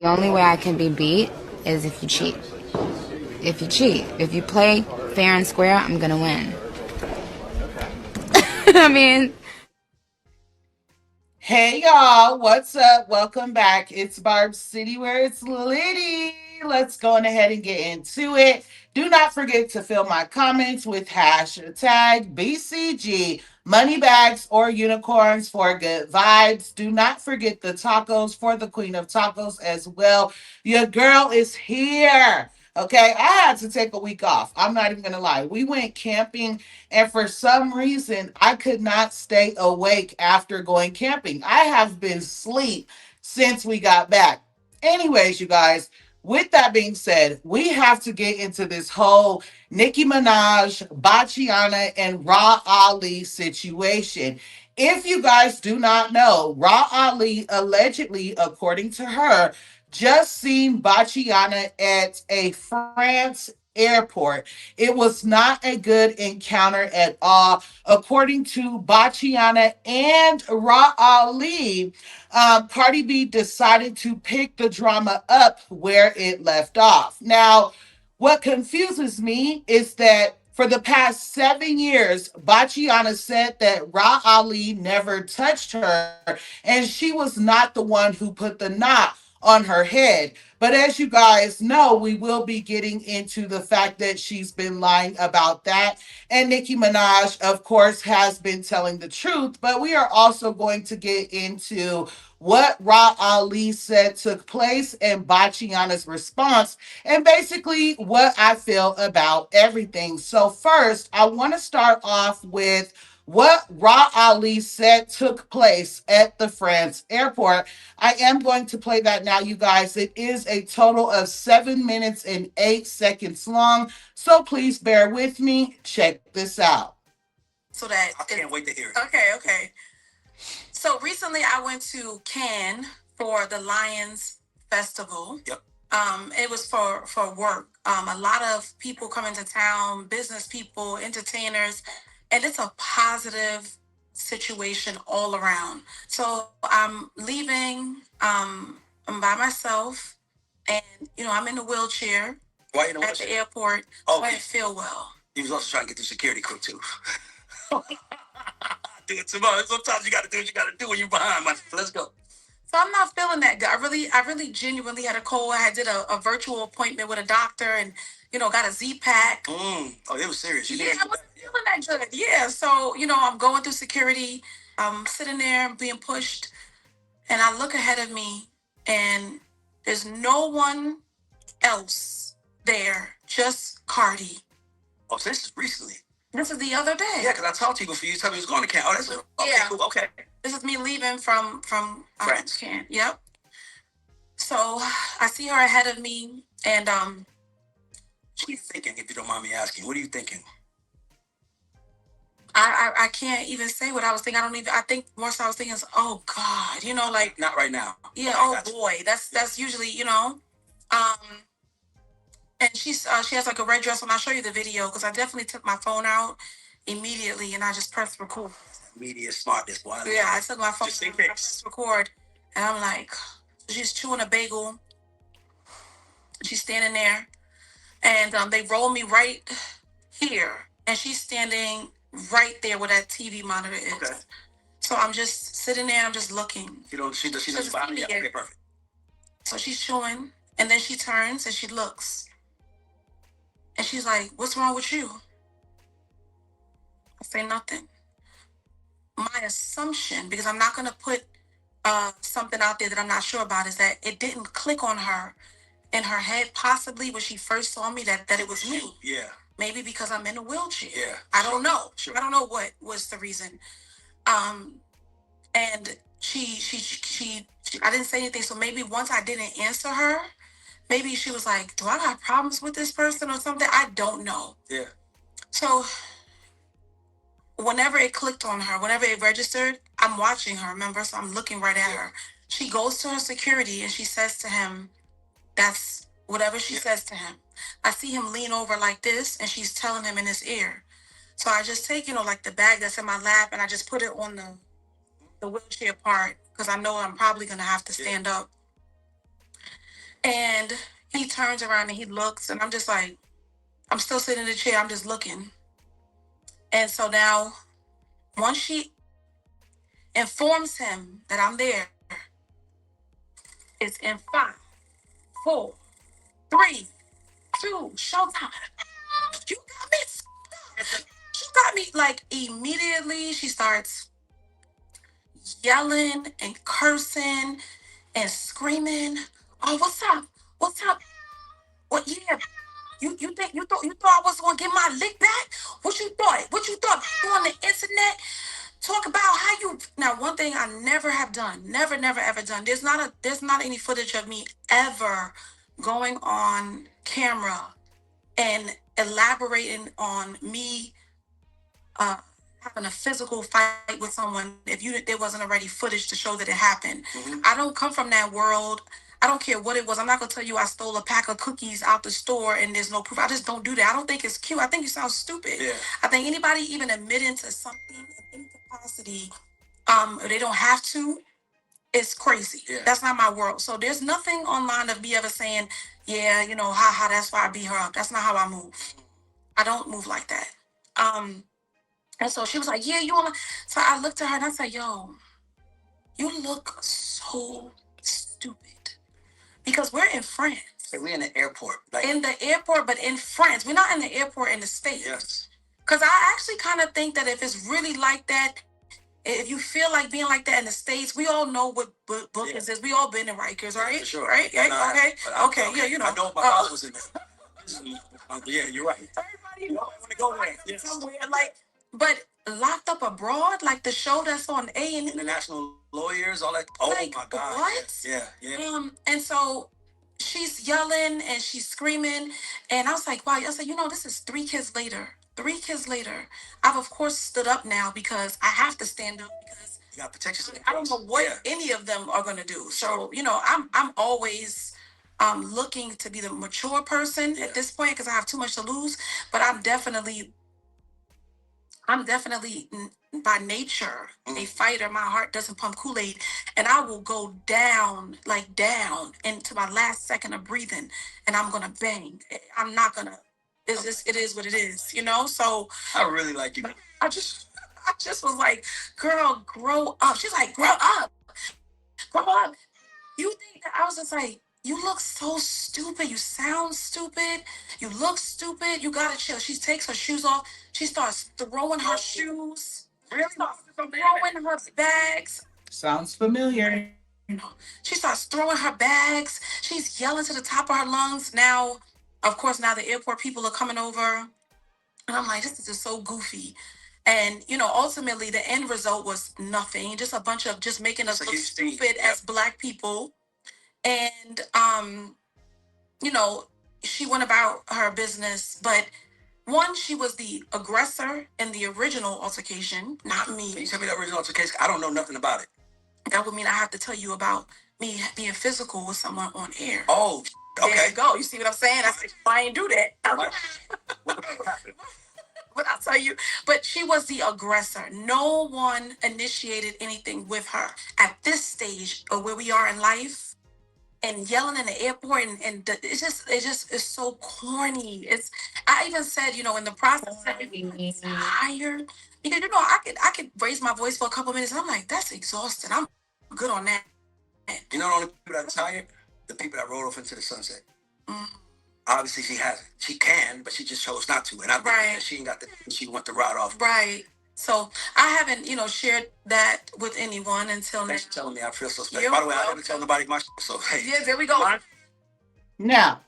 The only way I can be beat is if you cheat. If you cheat. If you play fair and square, I'm gonna win. I mean, Hey y'all, what's up? Welcome back. It's Barb City where it's litty. Let's go on ahead and get into it. Do not forget to fill my comments with hashtag BCG, money bags or unicorns for good vibes. Do not forget the tacos for the queen of tacos as well. Your girl is here. Okay, I had to take a week off. I'm not even gonna lie. We went camping, and for some reason, I could not stay awake after going camping. I have been asleep since we got back. Anyways, you guys, with that being said, we have to get into this whole Nicki Minaj, Bachiana, and Raw Ali situation. If you guys do not know, Raw Ali allegedly, according to her, just seen Bachiana at a France airport. It was not a good encounter at all. According to Bachiana and Ra Ali, Cardi B decided to pick the drama up where it left off. Now, what confuses me is that for the past 7 years, Bachiana said that Ra Ali never touched her and she was not the one who put the knot on her head. But as you guys know, we will be getting into the fact that she's been lying about that. And Nicki Minaj, of course, has been telling the truth. But we are also going to get into what Ra Ali said took place and Bachiana's response, and basically what I feel about everything. So, first, I want to start off with what Ra Ali said took place at the France airport. I am going to play that now, you guys. It is a total of 7 minutes and 8 seconds long. So please bear with me. Check this out. So that I can't wait to hear it. Okay, okay. So recently I went to Cannes for the Lions Festival. Yep. It was for work. A lot of people come into town, business people, entertainers, and it's a positive situation all around. So I'm leaving. I'm by myself, and I'm in a wheelchair. Why in a wheelchair? At the airport? Oh, so I didn't feel well. He was also trying to get the security crew too. Do it tomorrow. Sometimes you got to do what you got to do when you're behind. Let's go. So I'm not feeling that good. I really genuinely had a cold. I did a virtual appointment with a doctor, and got a Z pack. Oh, it was serious. Yeah, I wasn't feeling that good. Yeah, so I'm going through security. I'm sitting there being pushed, and I look ahead of me, and there's no one else there, just Cardi. Oh, so this is recently. This is the other day. Yeah, because I talked to you before. You told me you was going to camp. Oh, that's okay. Yeah. Cool. Okay. This is me leaving from France. Camp. Yep. So I see her ahead of me, and she's thinking. If you don't mind me asking, what are you thinking? I can't even say what I was thinking. I think more so I was thinking, oh God, like not right now. Yeah. Oh boy, that's usually and she has like a red dress on. I'll show you the video because I definitely took my phone out immediately and I just pressed record. Media smartness, boy. Yeah, I took my phone just out, I pressed record, and I'm like, she's chewing a bagel. She's standing there, and they roll me right here, and she's standing right there where that TV monitor is. Okay. So I'm just sitting there. I'm just looking. She doesn't bother me. Okay, perfect. So she's chewing, and then she turns and she looks. And she's like, what's wrong with you? I say nothing. My assumption, because I'm not going to put something out there that I'm not sure about, is that it didn't click on her in her head, possibly when she first saw me, that it was me. Yeah. Maybe because I'm in a wheelchair. Yeah. I don't know. Sure. I don't know what was the reason. And she I didn't say anything. So maybe once I didn't answer her, maybe she was like, do I got problems with this person or something? I don't know. Yeah. So whenever it clicked on her, whenever it registered, I'm watching her, remember? So I'm looking right at her. She goes to her security and she says to him, that's whatever she says to him. I see him lean over like this and she's telling him in his ear. So I just take, like the bag that's in my lap and I just put it on the wheelchair part because I know I'm probably going to have to stand up. And he turns around and he looks, and I'm just like, I'm still sitting in the chair. I'm just looking. And so now, once she informs him that I'm there, it's in five, four, three, two, showtime. You got me. She got me like immediately. She starts yelling and cursing and screaming. Oh, what's up? What's up? What? Yeah. You thought I was gonna get my lick back? What you thought? What you thought? You on the internet talk about how you now one thing I never have done, never ever done. There's not any footage of me ever going on camera and elaborating on me uh having a physical fight with someone if there wasn't already footage to show that it happened. I don't come from that world. I don't care what it was. I'm not gonna tell you I stole a pack of cookies out the store and there's no proof. I just don't do that. I don't think it's cute. I think you sound stupid. Yeah. I think anybody even admitting to something in any capacity, or they don't have to, it's crazy. Yeah. That's not my world. So there's nothing online of me ever saying, yeah, haha, that's why I beat her up. That's not how I move. I don't move like that. Um, and so she was like, yeah, you wanna. So I looked at her and I said, yo, you look so stupid. Because we're in France. Like we're in the airport. Like in the airport, but in France. We're not in the airport in the States. Yes. Because I actually kind of think that if it's really like that, if you feel like being like that in the States, we all know what Bookings is. We all been in Rikers, right? For sure. Right? Yeah, no, okay. Okay, yeah, I know my father was in there. Yeah, you're right. Everybody knows. I want to go there. Yes. Somewhere. Like, but Locked Up Abroad, like the show that's on A&E. International Lawyers, all that. Oh, like, my God. What? Yeah. And so she's yelling and she's screaming. And I was like, wow. I said, this is 3 kids later. 3 kids later. I've, of course, stood up now because I have to stand up because you got protection. I don't know what any of them are going to do. So, I'm always looking to be the mature person at this point because I have too much to lose. But I'm definitely by nature a fighter. My heart doesn't pump Kool-Aid, and I will go down, like down into my last second of breathing, and I'm gonna bang. I'm not gonna. It's just it is what it is, So I really like you. I just I just was like, girl, grow up. She's like, grow up. You think that I was just like, you look so stupid. You sound stupid. You look stupid. You gotta chill. She takes her shoes off. She starts throwing her shoes. Really? Starts throwing her bags. Sounds familiar. She starts throwing her bags. She's yelling to the top of her lungs. Now, of course, now the airport people are coming over. And I'm like, this is just so goofy. And, ultimately the end result was nothing. Just a bunch of just making us look stupid as Black people. And you know, she went about her business, but one, she was the aggressor in the original altercation, not me. Can you tell me the original altercation? I don't know nothing about it. That would mean I have to tell you about me being physical with someone on air. Oh, okay. There you go. You see what I'm saying? I said, I ain't do that. What happened? But I'll tell you, but she was the aggressor. No one initiated anything with her. At this stage of where we are in life, and yelling in the airport it's so corny. I even said, in the process of being tired, because I could raise my voice for a couple minutes and I'm like, that's exhausted. I'm good on that. The only people that are tired, the people that roll off into the sunset. Mm. Obviously she can, but she just chose not to. And I think that she ain't got she want to ride off. Right. So I haven't, shared that with anyone until now. Thanks for telling me. I feel so special. By the way, I never tell nobody my so hey. Yeah, there we go. Now,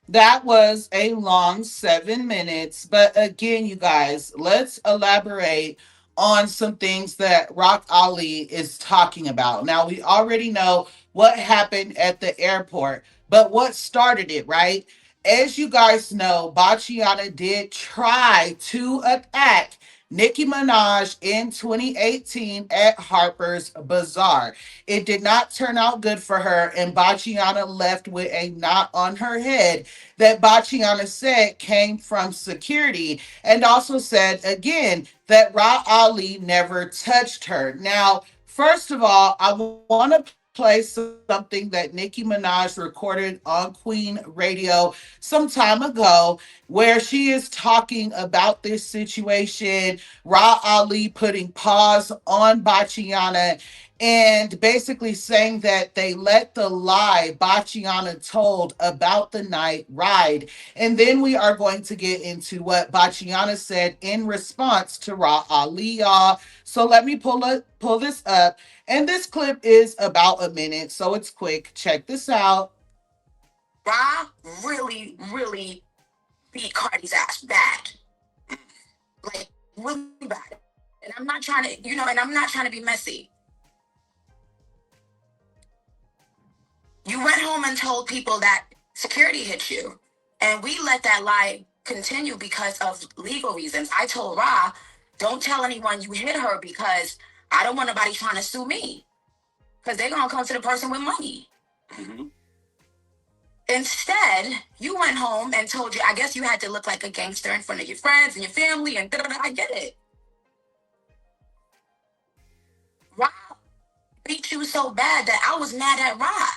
that was a long 7 minutes. But again, you guys, let's elaborate on some things that Rock Ali is talking about. Now, we already know what happened at the airport, but what started it, right? As you guys know, Bachiana did try to attack Nicki Minaj in 2018 at Harper's Bazaar. It did not turn out good for her, and Bachiana left with a knot on her head that Bachiana said came from security, and also said again that Ra Ali never touched her. Now, first of all, I want to play play something that Nicki Minaj recorded on Queen Radio some time ago, where she is talking about this situation. Ra Ali putting pause on Bachiana and basically saying that they let the lie Bachiana told about the night ride. And then we are going to get into what Bachiana said in response to Ra Ali, y'all. So let me pull this up. And this clip is about a minute, so it's quick. Check this out. Ra really beat Cardi's ass bad. Like, really bad. And I'm not trying to, and I'm not trying to be messy. You went home and told people that security hit you. And we let that lie continue because of legal reasons. I told Ra, don't tell anyone you hit her because I don't want nobody trying to sue me. Because they're going to come to the person with money. Mm-hmm. Instead, you went home and told you, I guess you had to look like a gangster in front of your friends and your family and da-da-da. I get it. Ra beat you so bad that I was mad at Ra.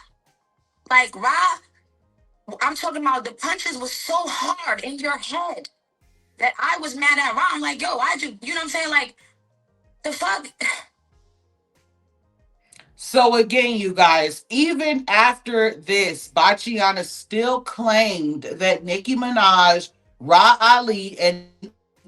Like, Ra, I'm talking about the punches was so hard in your head that I was mad at Ra. I'm like, yo, why'd you know what I'm saying? Like, the fuck? So again, you guys, even after this, Bachiana still claimed that Nicki Minaj, Ra Ali, and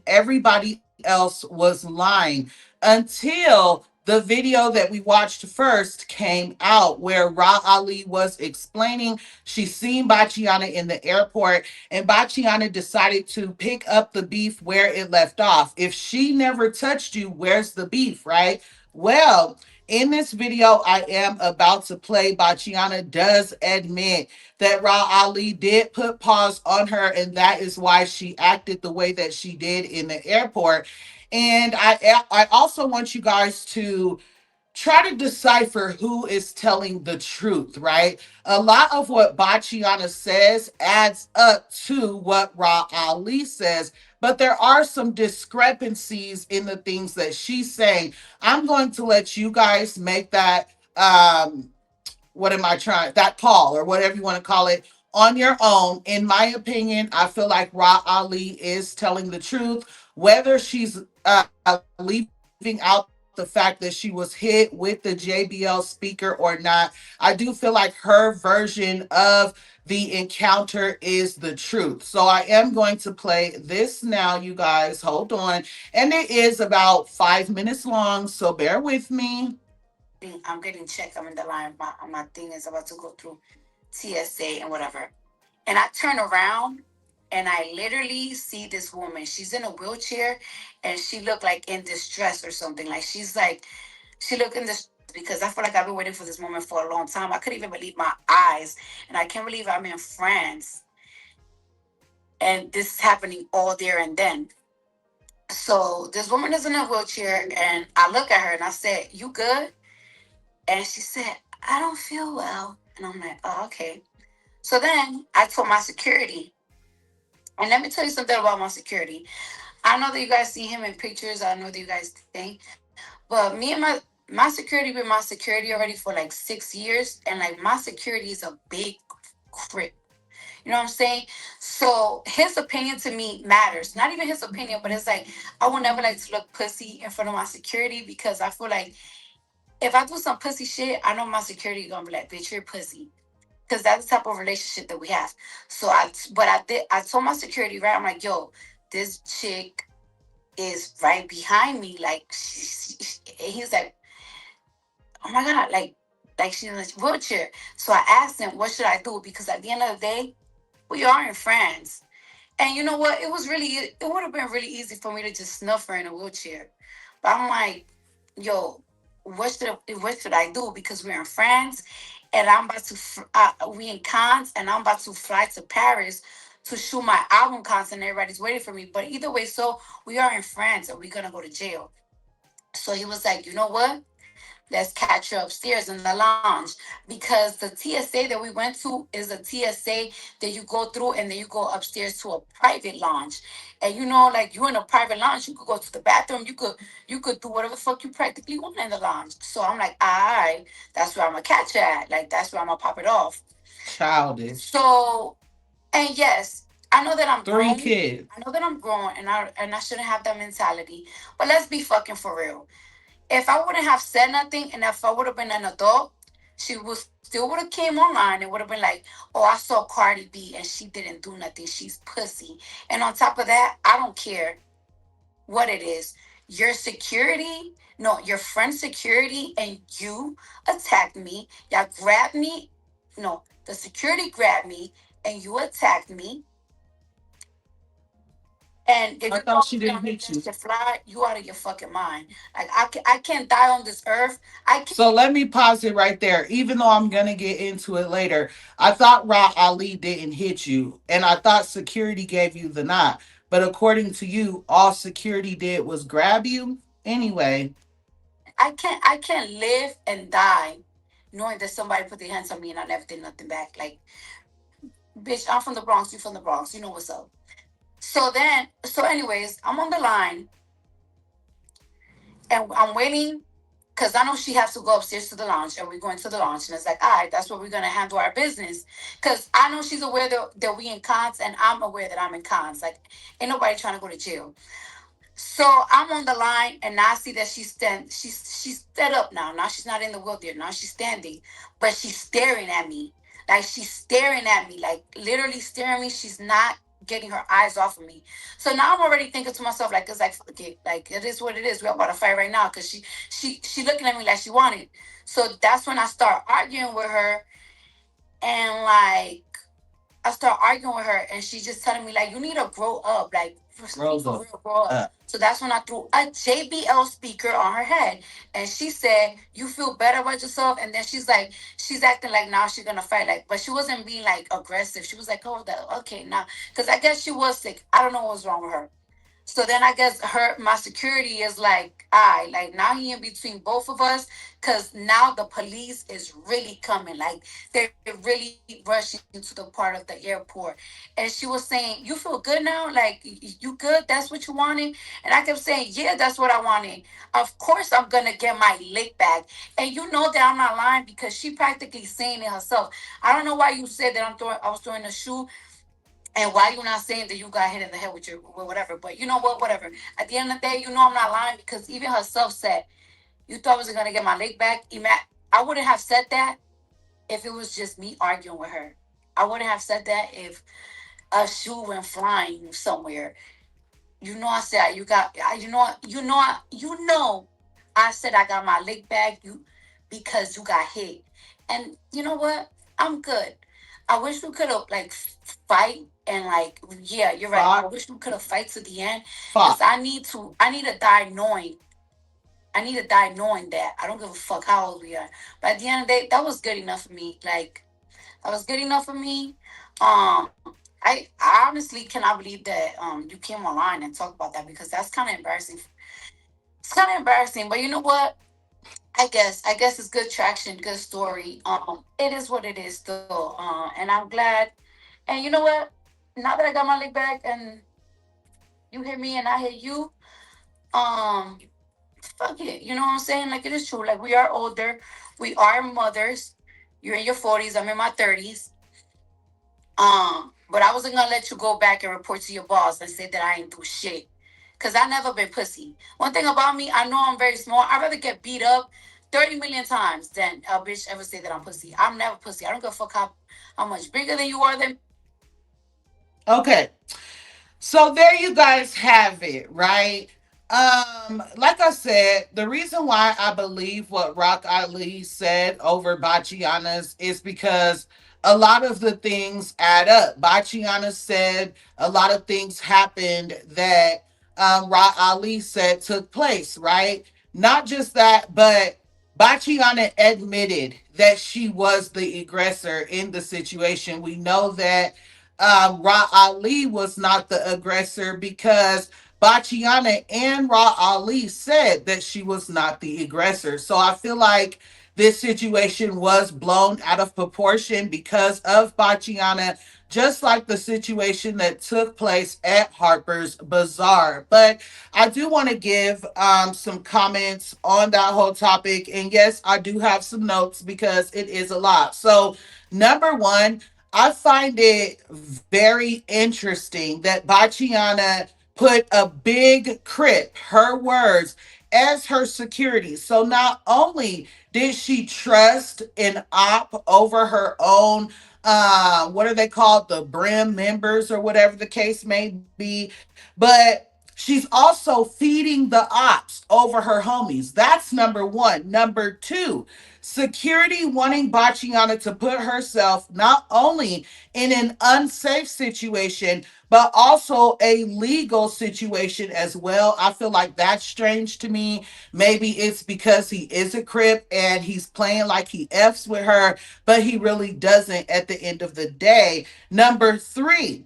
everybody else was lying until the video that we watched first came out, where Ra Ali was explaining she seen Bachiana in the airport, and Bachiana decided to pick up the beef where it left off. If she never touched you, where's the beef, right? Well, in this video I am about to play, Bachiana does admit that Ra Ali did put pause on her, and that is why she acted the way that she did in the airport. And I also want you guys to try to decipher who is telling the truth, right? A lot of what Bachiana says adds up to what Ra Ali says, but there are some discrepancies in the things that she's saying. I'm going to let you guys make that what am I trying, that call or whatever you want to call it on your own. In my opinion, I feel like Ra Ali is telling the truth, whether she's leaving out the fact that she was hit with the JBL speaker or not. I do feel like her version of the encounter is the truth. So I am going to play this now, you guys. Hold on. And it is about 5 minutes long, so bear with me. I'm getting checked. I'm in the line. My thing is about to go through TSA and whatever. And I turn around and I literally see this woman. She's in a wheelchair and she looked like in distress or something. Like she looked in distress because I feel like I've been waiting for this moment for a long time. I couldn't even believe my eyes. And I can't believe I'm in France. And this is happening all there and then. So this woman is in a wheelchair and I look at her and I said, you good? And she said, I don't feel well. And I'm like, oh, okay. So then I told my security, and let me tell you something about my security. I know that you guys see him in pictures. I know that you guys think, but me and my security been my security already for like 6 years, and like my security is a big crip. You know what I'm saying? So his opinion to me matters. Not even his opinion, but it's like I would never like to look pussy in front of my security because I feel like if I do some pussy shit, I know my security gonna be like, bitch, you're pussy. Because that's the type of relationship that we have. So I told my security, right? I'm like, yo, this chick is right behind me. Like, he's like, oh my God, like she's in a wheelchair. So I asked him, what should I do? Because at the end of the day, we are in friends. And you know what? It would have been really easy for me to just snuff her in a wheelchair. But I'm like, yo, what should I do? Because we're in France and I'm about to, we in Cannes and I'm about to fly to Paris to shoot my album concert and everybody's waiting for me. But either way, so we are in France and we're going to go to jail. So he was like, you know what? let's catch her upstairs in the lounge, because the TSA that we went to is a TSA that you go through and then you go upstairs to a private lounge. And you know, like you in a private lounge, you could go to the bathroom, you could do whatever the fuck you practically want in the lounge. So I'm like, all right, that's where I'm gonna catch her at. Like that's where I'm gonna pop it off. Childish. So, and yes, I know that I'm Three grown. kids. I know that I'm grown, and I shouldn't have that mentality. But let's be fucking for real. If I wouldn't have said nothing, and if I would have been an adult, she would still would have came online and would have been like, "Oh, I saw Cardi B and she didn't do nothing. She's pussy." And on top of that, I don't care what it is. Your security, no, your friend's security, and you attacked me. Y'all grabbed me. No, the security grabbed me, and you attacked me. And if I you thought thought she I was didn't gonna let hit that you. shit fly, you out of your fucking mind. Like I can't die on this earth. I can't. So let me pause it right there. Even though I'm gonna get into it later, I thought Ra Ali didn't hit you, and I thought security gave you the knot. But according to you, all security did was grab you. Anyway, I can't live and die knowing that somebody put their hands on me and I never did nothing back. Like, bitch, I'm from the Bronx, you from the Bronx, you know what's up. So anyways, I'm on the line and I'm waiting because I know she has to go upstairs to the lounge, and we're going to the lounge, and it's like, all right, that's where we're gonna handle our business. Because I know she's aware that we in cons, and I'm aware that I'm in cons. Like, ain't nobody trying to go to jail. So I'm on the line, and now I see that she's set up now. Now she's not in the wheelchair. Now she's standing, but she's staring at me. Like she's staring at me, like literally staring at me. She's not getting her eyes off of me. So now I'm already thinking to myself, like, it's like fuck it, like it is what it is. We're about to fight right now because she looking at me like she wanted. So that's when I start arguing with her, and like I start arguing with her, and she's just telling me like, "You need to grow up, like be Rose for up. real, grow up." So that's when I threw a JBL speaker on her head, and she said, "You feel better about yourself?" And then she's acting like now she's gonna fight, like, but she wasn't being like aggressive. She was like, "Oh, that okay now," because I guess she was sick. I don't know what was wrong with her. So then I guess my security is like, I like now he in between both of us, because now the police is really coming. Like they're really rushing to the part of the airport. And she was saying, "You feel good now? Like you good? That's what you wanted?" And I kept saying, "Yeah, that's what I wanted. Of course I'm gonna get my lick back." And you know that I'm not lying because she practically saying it herself. I don't know why you said that I was throwing a shoe, and why you not saying that you got hit in the head with your with whatever? But you know what? Whatever. At the end of the day, you know I'm not lying because even herself said, "You thought I wasn't gonna get my leg back." I wouldn't have said that if it was just me arguing with her. I wouldn't have said that if a shoe went flying somewhere. You know, I said you got. I said I got my leg back. You because you got hit, and you know what? I'm good. I wish we could have like fight and like yeah, you're right. I Fought. wish we could have fight to the end because Fought. I need to die knowing. I need to die knowing that. I don't give a fuck how old we are. But at the end of the day, that was good enough for me. Like that was good enough for me. I honestly cannot believe that you came online and talked about that because that's kind of embarrassing. It's kind of embarrassing, but you know what? I guess it's good traction, good story. It is what it is still. And I'm glad. And you know what? Now that I got my leg back and you hit me and I hit you, um, fuck it. You know what I'm saying? Like it is true. Like we are older, we are mothers. You're in your 40s. I'm in my 30s. But I wasn't gonna let you go back and report to your boss and say that I ain't do shit. Cause I never been pussy. One thing about me, I know I'm very small. I'd rather get beat up 30 million times than a bitch ever say that I'm pussy. I'm never pussy. I don't give a fuck how much bigger than you are than. Okay. So there you guys have it, right? Like I said, the reason why I believe what Rock Ali said over Bachiana's is because a lot of the things add up. Bachiana said a lot of things happened that Rock Ali said took place, right? Not just that, but Bachiana admitted that she was the aggressor in the situation. We know that Ra Ali was not the aggressor because Bachiana and Ra Ali said that she was not the aggressor. So I feel like this situation was blown out of proportion because of Bachiana, just like the situation that took place at Harper's Bazaar. But I do want to give some comments on that whole topic. And yes, I do have some notes because it is a lot. So, number one, I find it very interesting that Bachiana put a big crip, her words, as her security. So not only did she trust an op over her own, what are they called? The brim members or whatever the case may be, but she's also feeding the ops over her homies. That's number one. Number two, security wanting Bachiana to put herself not only in an unsafe situation, but also a legal situation as well. I feel like that's strange to me. Maybe it's because he is a Crip and he's playing like he F's with her, but he really doesn't at the end of the day. Number three,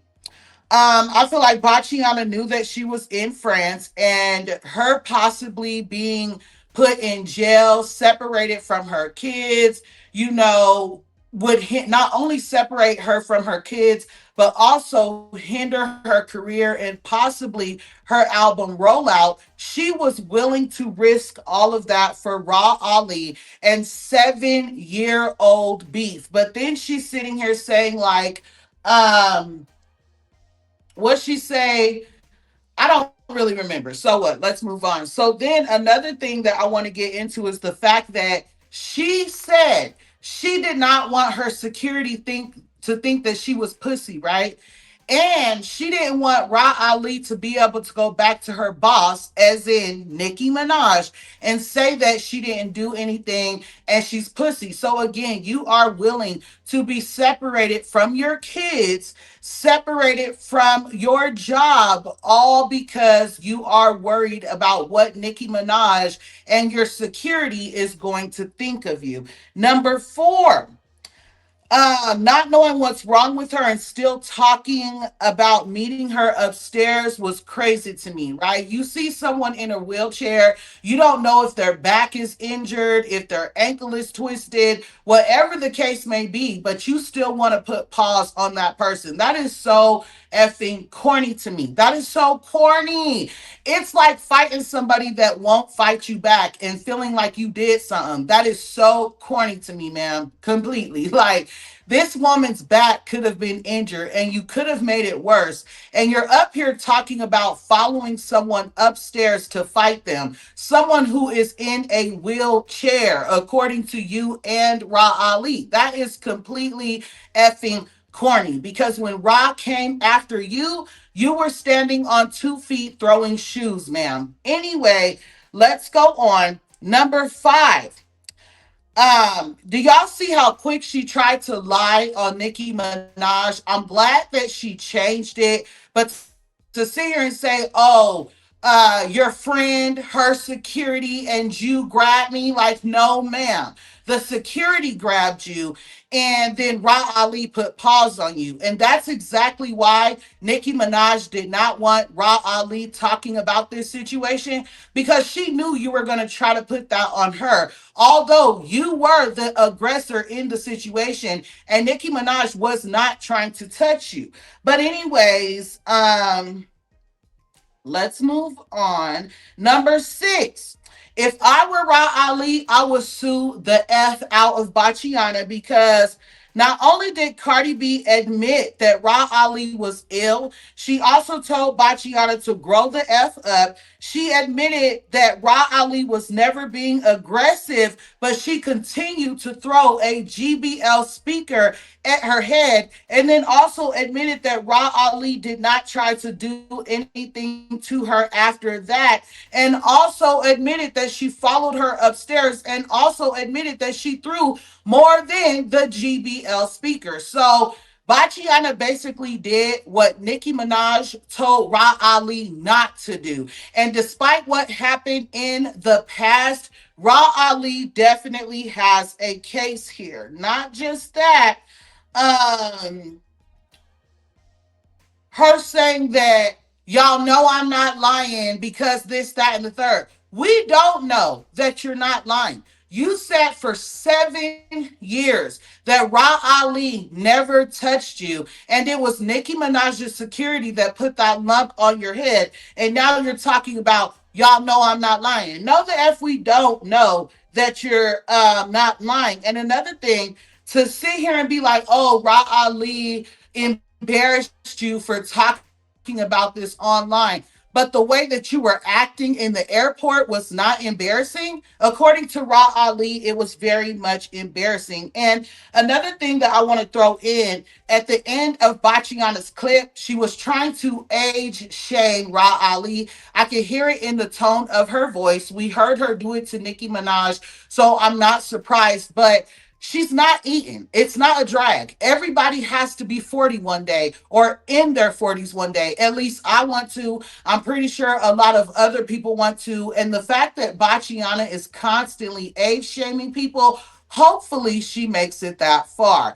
I feel like Bachiana knew that she was in France, and her possibly being put in jail, separated from her kids, you know, would not only separate her from her kids, but also hinder her career and possibly her album rollout. She was willing to risk all of that for Raw Ali and 7-year-old beef. But then she's sitting here saying, like, um, what she say? I don't really remember. So what? Let's move on. So then another thing that I want to get into is the fact that she said she did not want her security think that she was pussy, right? And she didn't want Ra Ali to be able to go back to her boss, as in Nicki Minaj, and say that she didn't do anything and she's pussy. So again, you are willing to be separated from your kids, separated from your job, all because you are worried about what Nicki Minaj and your security is going to think of you. Number four, not knowing what's wrong with her and still talking about meeting her upstairs was crazy to me, right? You see someone in a wheelchair, you don't know if their back is injured, if their ankle is twisted, whatever the case may be, but you still want to put pause on that person. That is so effing corny to me. That is so corny. It's like fighting somebody that won't fight you back and feeling like you did something. That is so corny to me, man. Completely. Like, this woman's back could have been injured and you could have made it worse. And you're up here talking about following someone upstairs to fight them. Someone who is in a wheelchair, according to you and Ra Ali. That is completely effing corny, because when Ra came after you, you were standing on 2 feet throwing shoes, ma'am. Anyway, let's go on. Number five. Do y'all see how quick she tried to lie on Nicki Minaj? I'm glad that she changed it, but to sit here and say, oh, your friend, her security, and you grabbed me, like, no, ma'am. The security grabbed you, and then Ra Ali put pause on you. And that's exactly why Nicki Minaj did not want Ra Ali talking about this situation, because she knew you were going to try to put that on her. Although you were the aggressor in the situation, and Nicki Minaj was not trying to touch you. But anyways, let's move on. Number six. If I were Ra Ali, I would sue the F out of Bachiana, because not only did Cardi B admit that Ra Ali was ill, she also told Bachiana to grow the F up. She admitted that Ra Ali was never being aggressive, but she continued to throw a GBL speaker at her head, and then also admitted that Ra Ali did not try to do anything to her after that, and also admitted that she followed her upstairs, and also admitted that she threw more than the GBL speaker. So Bachiana basically did what Nicki Minaj told Ra Ali not to do. And despite what happened in the past, Ra Ali definitely has a case here. Not just that, um, her saying that, Y'all know I'm not lying because this, that, and the third. We don't know that you're not lying. You said for 7 years that Ra Ali never touched you, and it was Nicki Minaj's security that put that lump on your head. And now you're talking about y'all know I'm not lying. No, the F we don't know that you're not lying. And another thing, to sit here and be like, oh, Ra Ali embarrassed you for talking about this online. But the way that you were acting in the airport was not embarrassing. According to Ra Ali, it was very much embarrassing. And another thing that I want to throw in at the end of Bachiana's clip, she was trying to age shame Ra Ali. I could hear it in the tone of her voice. We heard her do it to Nicki Minaj, so I'm not surprised. But she's not eating. It's not a drag. Everybody has to be 40 one day or in their 40s one day. At least I want to. I'm pretty sure a lot of other people want to. And the fact that Bachiana is constantly age shaming people, hopefully she makes it that far.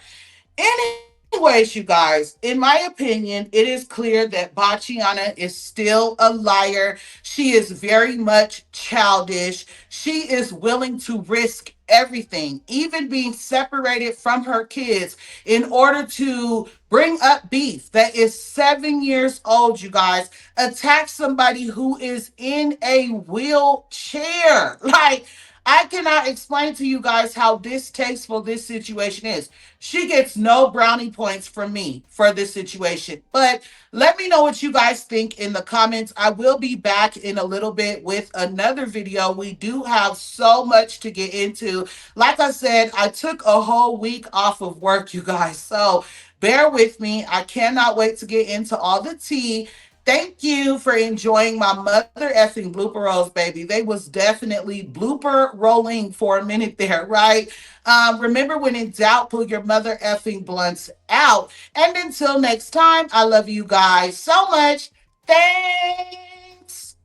Anyways, you guys, in my opinion, it is clear that Bachiana is still a liar. She is very much childish. She is willing to risk everything, even being separated from her kids, in order to bring up beef that is 7 years old, you guys. Attack somebody who is in a wheelchair. Like, I cannot explain to you guys how distasteful this situation is. She gets no brownie points from me for this situation. But let me know what you guys think in the comments. I will be back in a little bit with another video. We do have so much to get into. Like I said, I took a whole week off of work, you guys. So bear with me. I cannot wait to get into all the tea. Thank you for enjoying my mother effing blooper rolls, baby. They was definitely blooper rolling for a minute there, right? Remember, when in doubt, pull your mother effing blunts out. And until next time, I love you guys so much. Thanks.